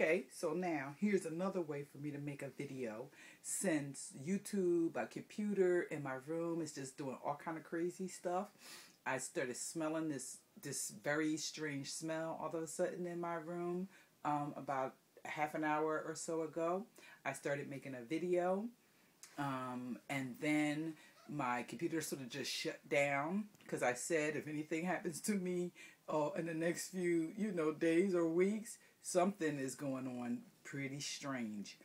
Okay, so now here's another way for me to make a video. Since YouTube, a computer in my room is just doing all kind of crazy stuff, I started smelling this very strange smell all of a sudden in my room about half an hour or so ago. I started making a video, and then my computer sort of just shut down because I said if anything happens to me in the next few days or weeks, something is going on pretty strange,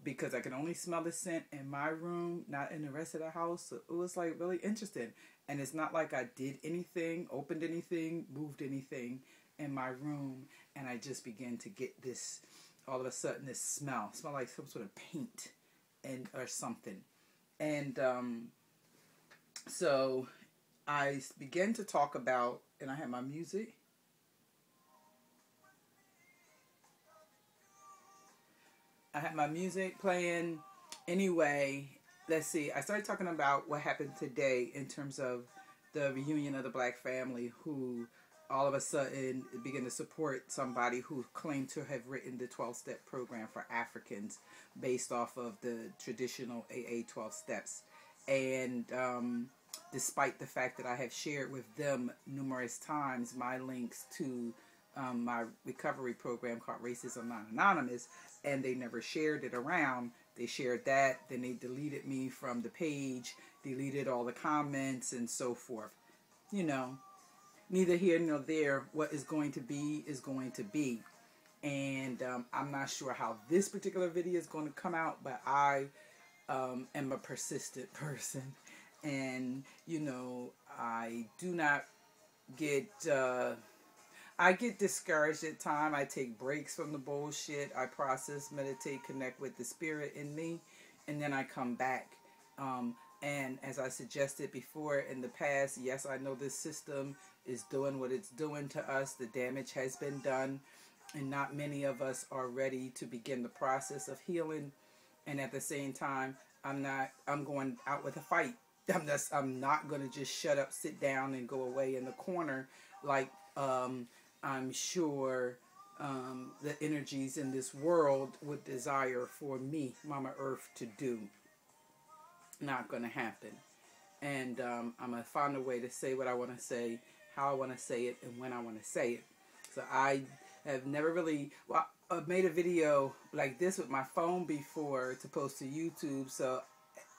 because I can only smell the scent in my room, not in the rest of the house. So it was like really interesting. And it's not like I did anything, opened anything, moved anything in my room, and I just began to get this, all of a sudden, this smell like some sort of paint or something. And so I began to talk about, and I had my music. I had my music playing. Anyway, let's see. I started talking about what happened today in terms of the reunion of the black family who all of a sudden began to support somebody who claimed to have written the 12-step program for Africans based off of the traditional AA 12 steps. And despite the fact that I have shared with them numerous times my links to my recovery program called Racism Non-Anonymous, and they never shared it around. They shared that, then they deleted me from the page, deleted all the comments and so forth. You know, neither here nor there. What is going to be is going to be. And I'm not sure how this particular video is going to come out, but I am a persistent person. And, you know, I do not get... I get discouraged at times. I take breaks from the bullshit. I process, meditate, connect with the spirit in me, and then I come back. And as I suggested before in the past, yes, I know this system is doing what it's doing to us. The damage has been done, and not many of us are ready to begin the process of healing. And at the same time, I'm going out with a fight. I'm not going to just shut up, sit down, and go away in the corner like I'm sure the energies in this world would desire for me, Mama Earth, to do. Not going to happen. And I'm going to find a way to say what I want to say, how I want to say it, and when I want to say it. So I have never really... Well, I've made a video like this with my phone before to post to YouTube. So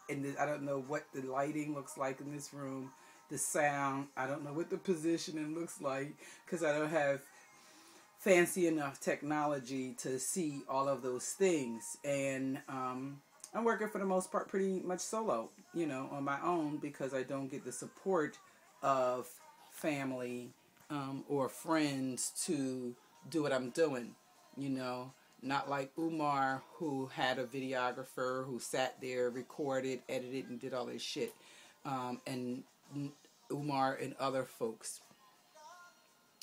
I don't know what the lighting looks like in this room. The sound, I don't know what the positioning looks like, because I don't have fancy enough technology to see all of those things. And I'm working for the most part pretty much solo, you know, on my own, because I don't get the support of family or friends to do what I'm doing, you know. Not like Umar, who had a videographer who sat there, recorded, edited, and did all this shit. And Umar and other folks.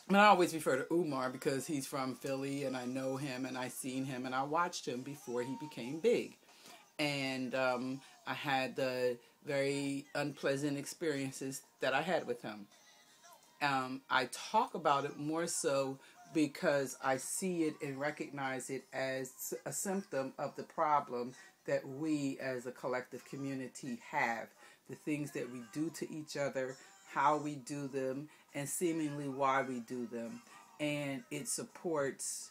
And I always refer to Umar because he's from Philly, and I know him, and I seen him, and I watched him before he became big. And I had the very unpleasant experiences that I had with him. I talk about it more so because I see it and recognize it as a symptom of the problem that we as a collective community have. The things that we do to each other, how we do them, and seemingly why we do them. And it supports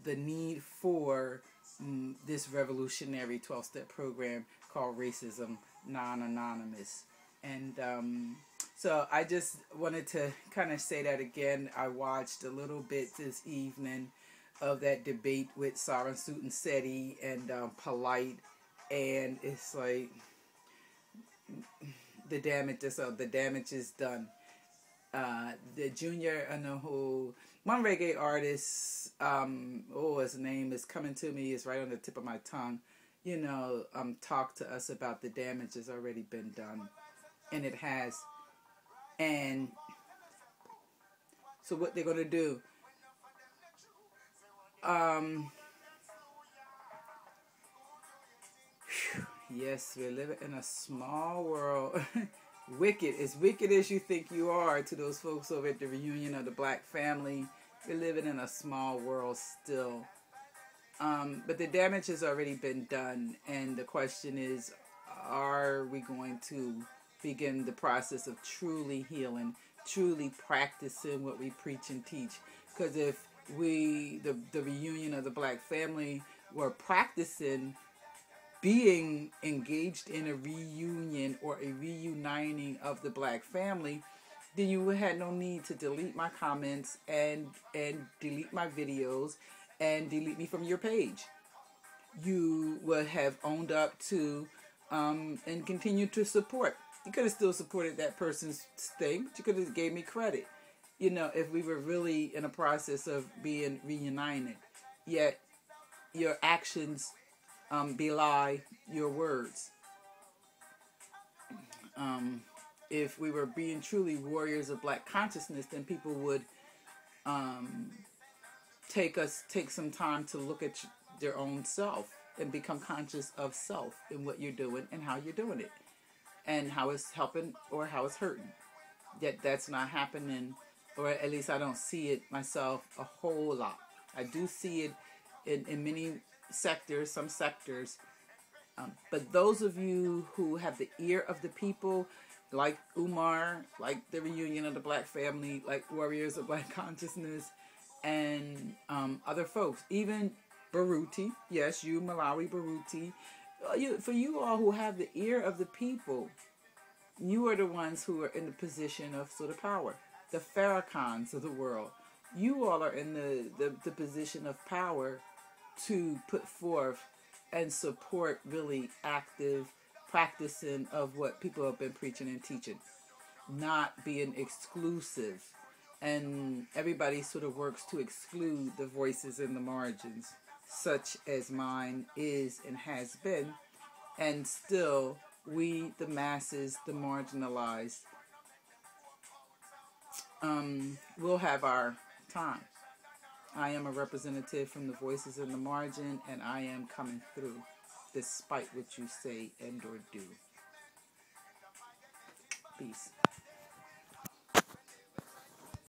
the need for this revolutionary 12-step program called Racism Non-Anonymous. And so I just wanted to kind of say that again. I watched a little bit this evening of that debate with Sarah Sutton-Seti and Polite, and it's like the damage is done. The junior, I know who, one reggae artist, his name is coming to me, it's right on the tip of my tongue, you know, talked to us about the damage has already been done. And it has. And so what they're going to do, yes, we're living in a small world. Wicked, as wicked as you think you are, to those folks over at the reunion of the black family We're living in a small world still. But the damage has already been done, and the question is, are we going to begin the process of truly healing, truly practicing what we preach and teach? Because if the reunion of the black family, were practicing being engaged in a reunion or a reuniting of the black family, then you had no need to delete my comments and delete my videos and delete me from your page. You would have owned up to and continued to support. You could have still supported that person's thing, but you could have gave me credit. You know, if we were really in a process of being reunited, yet your actions belie your words. If we were being truly warriors of black consciousness, then people would take some time to look at their own self and become conscious of self and what you're doing and how you're doing it and how it's helping or how it's hurting. Yet that's not happening, or at least I don't see it myself a whole lot. I do see it in many sectors, some sectors. But those of you who have the ear of the people, like Umar, like the reunion of the black family, like Warriors of Black Consciousness, and other folks, even Baruti, yes, you, Malawi Baruti, for you all who have the ear of the people, you are the ones who are in the position of sort of power, the Farrakhan's of the world. You all are in the position of power to put forth and support really active practicing of what people have been preaching and teaching, not being exclusive. And everybody sort of works to exclude the voices in the margins, such as mine is and has been. And still, we, the masses, the marginalized, will have our time. I am a representative from the voices in the margin, and I am coming through, despite what you say and or do. Peace.